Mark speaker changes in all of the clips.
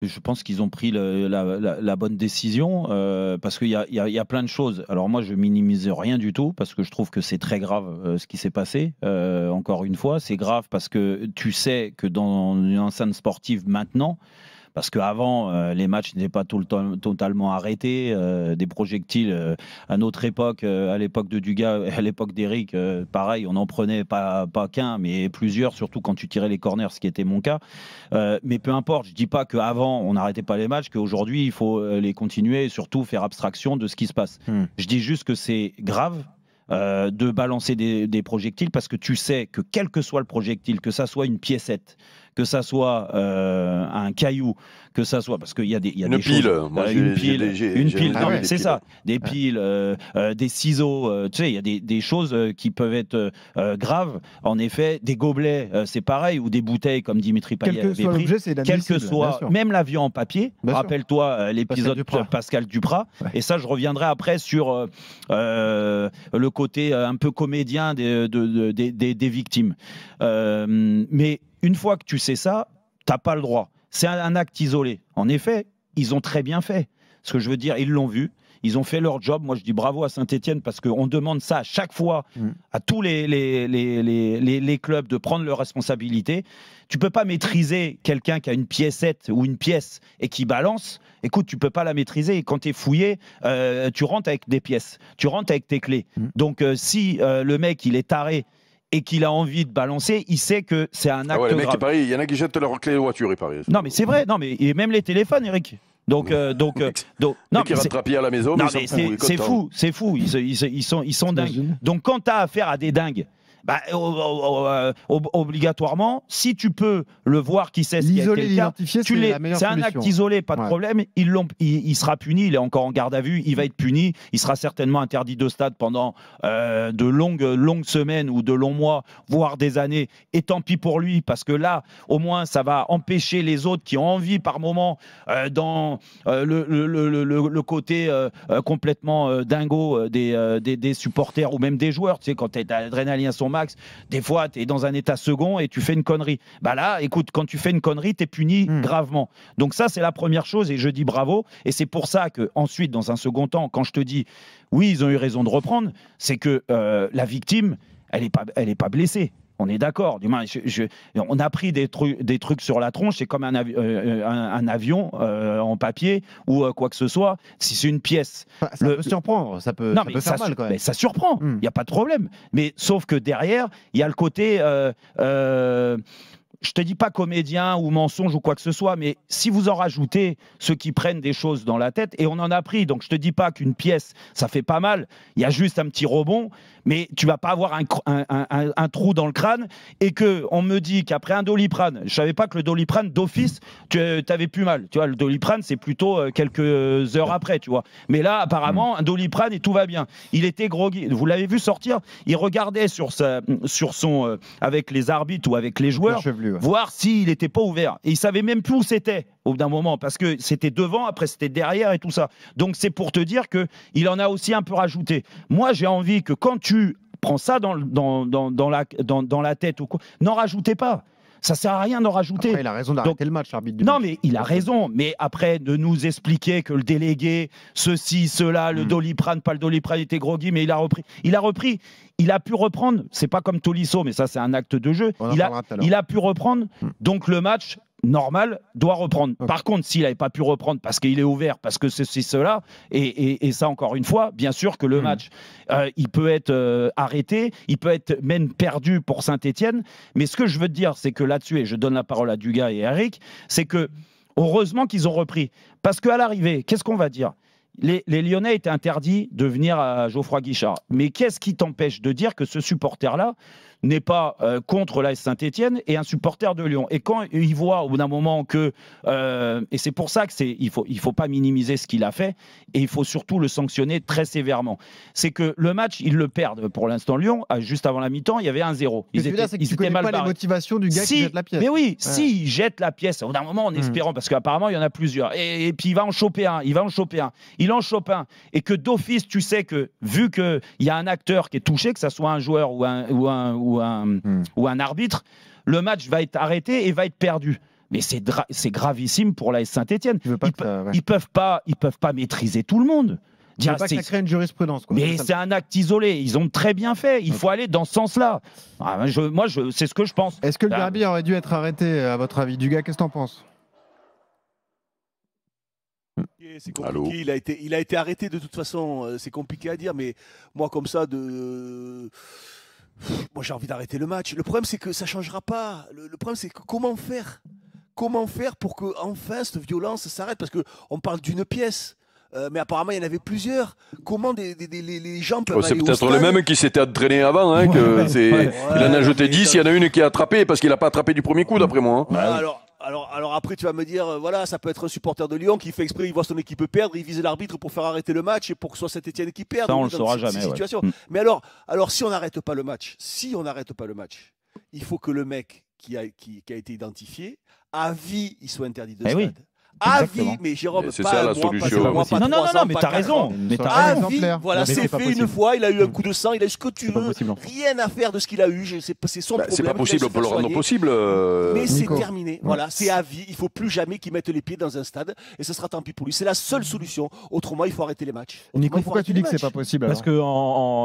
Speaker 1: Je pense qu'ils ont pris la bonne décision parce qu'il y a plein de choses. Alors moi, je minimise rien du tout parce que je trouve que c'est très grave ce qui s'est passé. Encore une fois, c'est grave parce que tu sais que dans une enceinte sportive maintenant, parce qu'avant, les matchs n'étaient pas tout le temps totalement arrêtés. Des projectiles, à notre époque, à l'époque de Dugas, à l'époque d'Eric, pareil, on n'en prenait pas qu'un, mais plusieurs, surtout quand tu tirais les corners, ce qui était mon cas. Mais peu importe, je ne dis pas qu'avant, on n'arrêtait pas les matchs, qu'aujourd'hui, il faut les continuer et surtout faire abstraction de ce qui se passe. Je dis juste que c'est grave. De balancer des projectiles parce que tu sais que quel que soit le projectile, que ça soit une piécette, que ça soit un caillou, que ça soit parce qu'il y a des
Speaker 2: une pile,
Speaker 1: choses, une pile,
Speaker 2: non,
Speaker 1: c'est ça, des piles, des ciseaux, tu sais, il y a des choses qui peuvent être graves. En effet, des gobelets, c'est pareil, ou des bouteilles comme Dimitri Payet avait pris. Quel que soit, même l'avion en papier. Rappelle-toi l'épisode Pascal Duprat. Ouais. Et ça, je reviendrai après sur le côté un peu comédien des victimes. Mais une fois que tu sais ça, tu n'as pas le droit. C'est un acte isolé. En effet, ils ont très bien fait. Ce que je veux dire, ils l'ont vu. Ils ont fait leur job. Moi, je dis bravo à Saint-Etienne parce qu'on demande ça à chaque fois à tous les clubs de prendre leurs responsabilités. Tu ne peux pas maîtriser quelqu'un qui a une piécette ou une pièce et qui balance. Écoute, tu ne peux pas la maîtriser. Et quand tu es fouillé, tu rentres avec des pièces. Tu rentres avec tes clés. Donc, si le mec, il est taré et qu'il a envie de balancer, il sait que c'est un acte grave.
Speaker 2: Il y en a qui jettent leurs clés de voiture, il paraît.
Speaker 1: Non, mais c'est vrai. Non, mais et même les téléphones, Eric. Donc, non,
Speaker 2: qui rattrape à la maison,
Speaker 1: non, mais c'est fou, c'est fou. Ils sont dingues. Donc, quand tu as affaire à des dingues, bah, obligatoirement, si tu peux le voir qui sait ce qu'il y a quelqu'un, c'est un acte isolé, pas de problème. Il sera puni, il est encore en garde à vue, il va être puni, il sera certainement interdit de stade pendant de longues semaines ou de longs mois, voire des années. Et tant pis pour lui, parce que là, au moins, ça va empêcher les autres qui ont envie par moment dans le côté complètement dingo des supporters ou même des joueurs. Tu sais, quand tu as l'adrénaline à son max, des fois tu es dans un état second et tu fais une connerie. Bah là, écoute, quand tu fais une connerie, tu es puni gravement. Donc ça, c'est la première chose et je dis bravo. Et c'est pour ça que ensuite, dans un second temps, quand je te dis oui, ils ont eu raison de reprendre, c'est que la victime, elle est pas blessée. On est d'accord. On a pris des trucs sur la tronche. C'est comme un avion en papier ou quoi que ce soit. Si c'est une pièce.
Speaker 3: Ça peut surprendre. Ça peut faire mal quand même.
Speaker 1: Mais ça surprend. Il n'y a pas de problème. Mais sauf que derrière, il y a le côté... je te dis pas comédien ou mensonge ou quoi que ce soit, mais si vous en rajoutez ceux qui prennent des choses dans la tête, et on en a pris, donc je te dis pas qu'une pièce, ça fait pas mal, il y a juste un petit rebond, mais tu vas pas avoir un trou dans le crâne, et qu'on me dit qu'après un Doliprane, je savais pas que le Doliprane d'office, tu avais plus mal, tu vois, le Doliprane c'est plutôt quelques heures après, tu vois, mais là apparemment un Doliprane et tout va bien, il était groggy, vous l'avez vu sortir, il regardait sur son avec les arbitres ou avec les joueurs, voir s'il n'était pas ouvert. Et il savait même plus où c'était au bout d'un moment, parce que c'était devant, après c'était derrière et tout ça. Donc c'est pour te dire qu'il en a aussi un peu rajouté. Moi, j'ai envie que quand tu prends ça dans la tête ou quoi, n'en rajoutez pas. Ça sert à rien d'en rajouter.
Speaker 3: Après, il a raison d'arrêter le match, l'arbitre.
Speaker 1: Non, mais il a raison. Mais après, de nous expliquer que le délégué, ceci, cela, le Doliprane, pas le Doliprane, était groggy, mais il a repris. Il a pu reprendre. C'est pas comme Tolisso, mais ça, c'est un acte de jeu. Il a pu reprendre. Donc, le match normal doit reprendre. Okay. Par contre, s'il n'avait pas pu reprendre parce qu'il est ouvert, parce que c'est cela, et ça encore une fois, bien sûr que le match, il peut être arrêté, il peut être même perdu pour Saint-Etienne, mais ce que je veux te dire, c'est que là-dessus, et je donne la parole à Dugas et Eric, c'est que heureusement qu'ils ont repris. Parce qu'à l'arrivée, qu'est-ce qu'on va dire ? Les Lyonnais étaient interdits de venir à Geoffroy Guichard. Mais qu'est-ce qui t'empêche de dire que ce supporter-là n'est pas contre l'AS Saint-Etienne et un supporter de Lyon? Et quand il voit au bout d'un moment que... et c'est pour ça qu'il faut pas minimiser ce qu'il a fait, et il faut surtout le sanctionner très sévèrement. C'est que le match, ils le perdent pour l'instant Lyon. Juste avant la mi-temps, il y avait 1-0.
Speaker 3: Ils étaient mal barrés. Les motivations du gars qui jette la pièce.
Speaker 1: Mais oui, s'il jette la pièce, au bout d'un moment, en espérant, parce qu'apparemment, il y en a plusieurs, et puis il va en choper un, il en chope un, et que d'office, tu sais que, vu qu'il y a un acteur qui est touché, que ça soit un joueur ou un arbitre, le match va être arrêté et va être perdu. mais c'est gravissime pour la Saint-Etienne. Ils peuvent pas maîtriser tout le monde.
Speaker 3: Dire pas que ça crée une jurisprudence. Quoi.
Speaker 1: Mais c'est un acte isolé. Ils ont très bien fait. Il faut aller dans ce sens-là. C'est ce que je pense.
Speaker 3: Est-ce que le derby aurait dû être arrêté, à votre avis? Dugas, qu'est-ce que t'en penses?
Speaker 4: C'est compliqué. Il a été arrêté de toute façon. C'est compliqué à dire, mais moi comme ça moi j'ai envie d'arrêter le match. Le problème c'est que ça changera pas. Le problème c'est que comment faire pour que enfin cette violence s'arrête, parce que on parle d'une pièce. Mais apparemment, il y en avait plusieurs. Comment les gens peuvent
Speaker 2: c'est peut-être le même qui s'était entraîné avant. Hein, il en a jeté 10, il y en a une qui a attrapé parce qu'il n'a pas attrapé du premier coup, d'après moi. Hein.
Speaker 4: Alors après, tu vas me dire, voilà, ça peut être un supporter de Lyon qui fait exprès, il voit son équipe perdre, il vise l'arbitre pour faire arrêter le match et pour que ce soit Saint-Etienne qui perde.
Speaker 1: Ça, on le saura jamais.
Speaker 4: Mais alors, si on n'arrête pas le match, il faut que le mec qui a été identifié, à vie, il soit interdit de stade. Oui. À vie, mais Jérôme,
Speaker 2: c'est ça la solution.
Speaker 1: Non, mais t'as raison.
Speaker 4: À vie, voilà, c'est fait une fois, il a eu un coup de sang, il a eu ce que tu veux, rien à faire de ce qu'il a eu, c'est son problème.
Speaker 2: C'est pas possible, on peut le rendre possible.
Speaker 4: Mais c'est terminé, voilà, c'est à vie, il faut plus jamais qu'il mette les pieds dans un stade, et ce sera tant pis pour lui. C'est la seule solution, autrement il faut arrêter les matchs.
Speaker 3: Nico, pourquoi tu dis que c'est pas possible?
Speaker 5: Parce que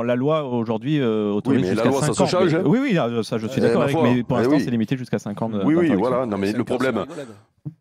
Speaker 5: la loi aujourd'hui autorise jusqu'à 5 ans.
Speaker 2: Ça se change.
Speaker 5: Oui, ça je suis d'accord avec, mais pour l'instant c'est limité jusqu'à 5 ans.
Speaker 2: Oui, voilà, non mais le problème...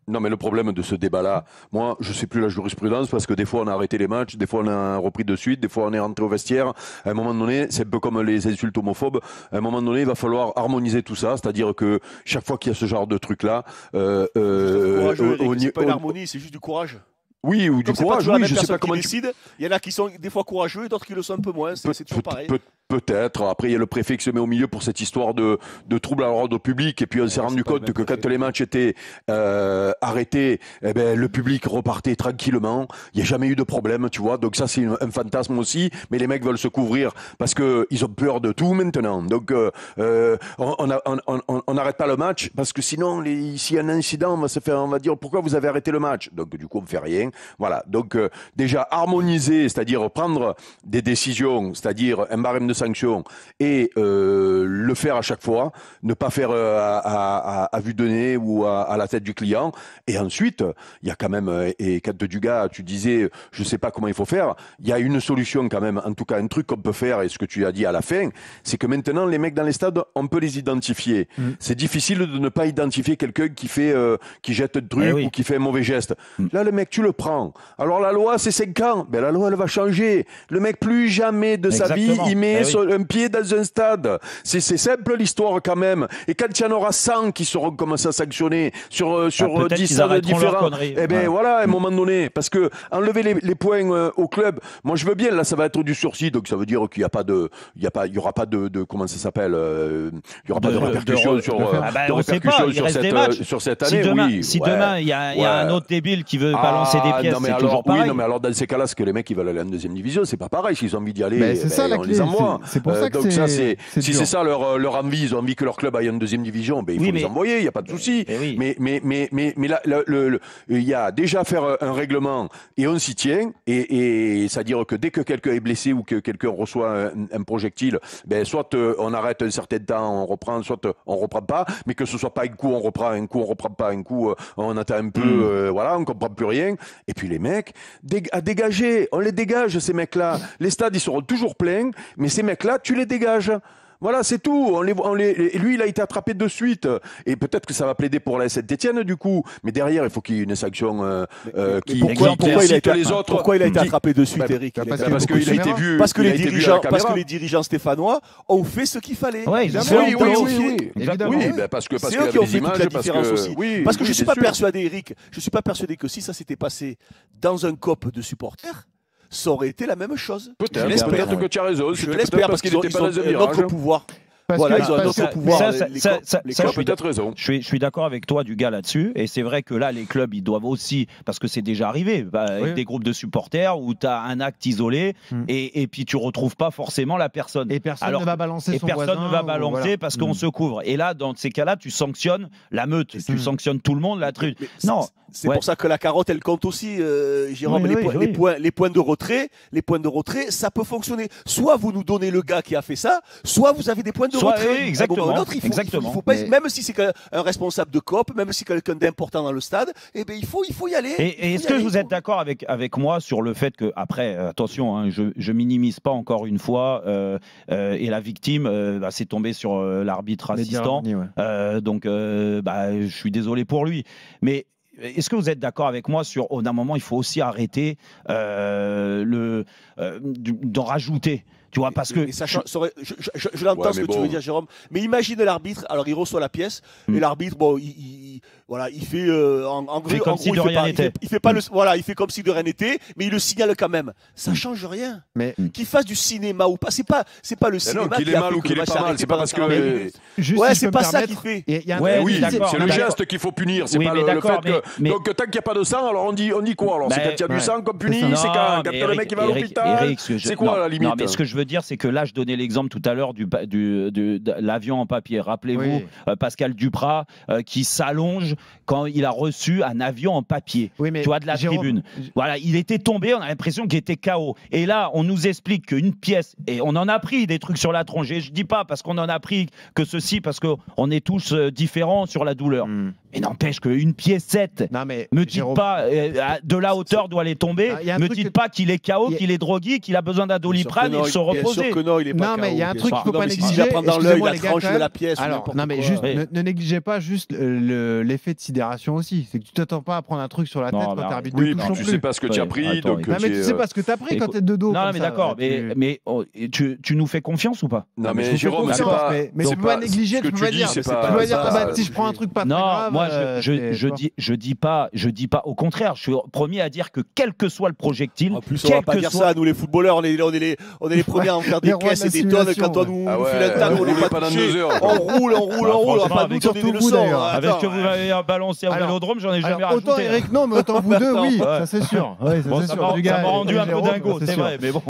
Speaker 2: Non, mais le problème de ce débat-là, moi, je ne sais plus la jurisprudence parce que des fois on a arrêté les matchs, des fois on a repris de suite, des fois on est rentré au vestiaire. À un moment donné, c'est un peu comme les insultes homophobes. À un moment donné, il va falloir harmoniser tout ça, c'est-à-dire que chaque fois qu'il y a ce genre de truc-là,
Speaker 4: c'est pas une harmonie, c'est juste du courage.
Speaker 2: Oui, ou
Speaker 4: comme
Speaker 2: du courage, oui, je sais pas comment.
Speaker 4: Il y en a qui sont des fois courageux et d'autres qui le sont un peu moins, c'est toujours pareil.
Speaker 2: Peut-être. Après, il y a le préfet qui se met au milieu pour cette histoire de trouble à l'ordre public. Et puis, on s'est rendu compte que quand les matchs étaient arrêtés, eh ben, le public repartait tranquillement. Il n'y a jamais eu de problème, tu vois. Donc ça, c'est un fantasme aussi. Mais les mecs veulent se couvrir parce qu'ils ont peur de tout maintenant. Donc, on n'arrête pas le match parce que sinon, s'il y a un incident, on va dire pourquoi vous avez arrêté le match. Donc, du coup, on ne fait rien. Voilà. Donc, déjà, harmoniser, c'est-à-dire prendre des décisions, c'est-à-dire un barème de sanctions et le faire à chaque fois, ne pas faire à vue de nez ou à la tête du client. Et ensuite, il y a quand même, et quand Dugas, tu disais, je sais pas comment il faut faire, il y a une solution quand même, en tout cas un truc qu'on peut faire, et ce que tu as dit à la fin, c'est que maintenant les mecs dans les stades, on peut les identifier. C'est difficile de ne pas identifier quelqu'un qui jette un truc ou qui fait un mauvais geste. Là, le mec, tu le prends. Alors la loi, c'est 5 ans. Ben, la loi, elle va changer. Le mec, plus jamais de sa vie, il met un pied dans un stade. C'est simple l'histoire quand même. Et quand il y en aura 100 qui seront commencés à sanctionner sur 10 stades différents, eh ben voilà, à un moment donné, parce que enlever les points au club, moi je veux bien, là ça va être du sursis, donc ça veut dire qu'il y aura pas de comment ça s'appelle, il y aura pas de répercussions sur cette année.
Speaker 1: Si demain il y a un autre débile qui veut balancer des pièces, c'est toujours pareil.
Speaker 2: Oui, non mais alors dans ces cas-là, ce que les mecs ils veulent aller en deuxième division, c'est pas pareil. S'ils ont envie d'y aller,
Speaker 3: c'est ça la clé. C'est pour ça que
Speaker 2: donc ça, si c'est ça leur envie, ils ont envie que leur club aille en deuxième division, ben il faut les envoyer, il n'y a pas de souci. Mais là, il y a déjà faire un règlement et on s'y tient. Et c'est-à-dire que dès que quelqu'un est blessé ou que quelqu'un reçoit un projectile, ben soit on arrête un certain temps, on reprend, soit on reprend pas, mais que ce soit pas un coup on reprend pas, un coup on attend un peu, voilà, on comprend plus rien. Et puis les mecs, à dégager, on les dégage ces mecs-là. Les stades ils seront toujours pleins, mais ces mecs-là, tu les dégages. Voilà, c'est tout. Lui, il a été attrapé de suite. Et peut-être que ça va plaider pour la Saint-Etienne, du coup. Mais derrière, il faut qu'il y ait une sanction
Speaker 4: pourquoi il a été attrapé de suite, Eric?
Speaker 2: Parce qu'il a été vu.
Speaker 4: Parce que les dirigeants stéphanois ont fait ce qu'il fallait.
Speaker 2: Oui, parce que
Speaker 4: c'est eux qui ont fait toute la différence aussi. Parce que je ne suis pas persuadé, Eric, que si ça s'était passé dans un COP de supporters, ça aurait été la même chose.
Speaker 2: Peut-être que tu as raison.
Speaker 4: Je l'espère parce qu'ils ont notre pouvoir. Voilà, ils ont notre pouvoir.
Speaker 2: Peut-être raison.
Speaker 1: Je suis d'accord avec toi, Dugas, là-dessus. Et c'est vrai que là, les clubs, ils doivent aussi, parce que c'est déjà arrivé, avec des groupes de supporters où tu as un acte isolé et puis tu retrouves pas forcément la personne.
Speaker 3: Et personne ne va balancer son voisin.
Speaker 1: Personne ne va balancer parce qu'on se couvre. Et là, dans ces cas-là, tu sanctionnes la meute, tu sanctionnes tout le monde. Non,
Speaker 4: C'est pour ça que la carotte, elle compte aussi, Jérôme. Les points de retrait, ça peut fonctionner. Soit vous nous donnez le gars qui a fait ça, soit vous avez des points de retrait.
Speaker 1: Exactement.
Speaker 4: Il faut pas, même si c'est un responsable de COP, même si c'est quelqu'un d'important dans le stade, eh ben, il faut y aller.
Speaker 1: Et est-ce que vous êtes d'accord avec moi sur le fait que, après, attention, hein, je minimise pas encore une fois, et la victime s'est tombée sur l'arbitre assistant. Donc, je suis désolé pour lui. Mais est-ce que vous êtes d'accord avec moi sur, au d'un moment, il faut aussi arrêter d'en rajouter? Tu vois, parce que
Speaker 4: je l'entends ce que tu veux dire, Jérôme. Mais imagine l'arbitre. Alors, il reçoit la pièce et l'arbitre, il fait
Speaker 1: il
Speaker 4: fait pas il fait comme si de rien n'était, mais il le signale quand même. Ça change rien. Mais qu'il fasse du cinéma ou pas, c'est pas le cinéma.
Speaker 2: Non, qu'il est mal ou qu'il est pas mal, c'est pas parce que.
Speaker 4: C'est pas ça qu'il fait.
Speaker 2: Oui, c'est le geste qu'il faut punir. C'est pas le fait que. Donc tant qu'il n'y a pas de sang, alors on dit quoi alors? C'est quand il y a du sang qu'on punit, c'est quand le mec va à l'hôpital. C'est quoi la limite?
Speaker 1: Non, mais ce que je veux dire, c'est que là, je donnais l'exemple tout à l'heure de l'avion en papier. Rappelez-vous, Pascal Duprat qui s'allonge quand il a reçu un avion en papier, tu vois, de la tribune. Voilà, il était tombé, on a l'impression qu'il était KO. Et là, on nous explique qu'une pièce, et on en a pris des trucs sur la tronche, et je dis pas parce qu'on en a pris que ceci, parce qu'on est tous différents sur la douleur. Mais n'empêche qu'une pièce 7, me dites pas, de la hauteur doit aller tomber, me dites pas qu'il est KO, qu'il est drogué, qu'il a besoin d'un Doliprane et de se reposer.
Speaker 4: Non, il est pas KO.
Speaker 3: Mais il y a un truc qu'il faut pas négliger.
Speaker 4: Il va prendre dans l'œil la tranche de la pièce.
Speaker 3: Non, mais juste, ne négligez pas juste l'effet de sidération aussi. C'est que tu t'attends pas à prendre un truc sur la tête quand tu arbitres de touche non plus.
Speaker 2: Tu sais pas ce que tu as pris. Donc
Speaker 3: mais tu sais pas ce que tu as pris quand tu es de dos.
Speaker 1: Non, mais d'accord. Mais tu nous fais confiance ou pas?
Speaker 2: Non, mais Jérôme, c'est pas.
Speaker 3: Mais tu peux pas négliger. Tu peux pas dire. Si je prends un truc pas très grave.
Speaker 1: Non, moi, je dis pas. Au contraire, je suis premier à dire que quel que soit le projectile.
Speaker 4: En plus, on va pas dire ça. Nous, les footballeurs, on est les premiers à en faire des caisses et des tonnes quand on nous file un talon. On n'est pas touché. On roule. On va pas nous donner des leçons.
Speaker 1: Avec que vous m'avez balancé au Vélodrome, j'en ai jamais rajouté.
Speaker 3: Autant Eric, non, mais autant vous deux, oui, ça c'est sûr.
Speaker 1: Ça m'a rendu un peu dingo, c'est vrai, mais bon.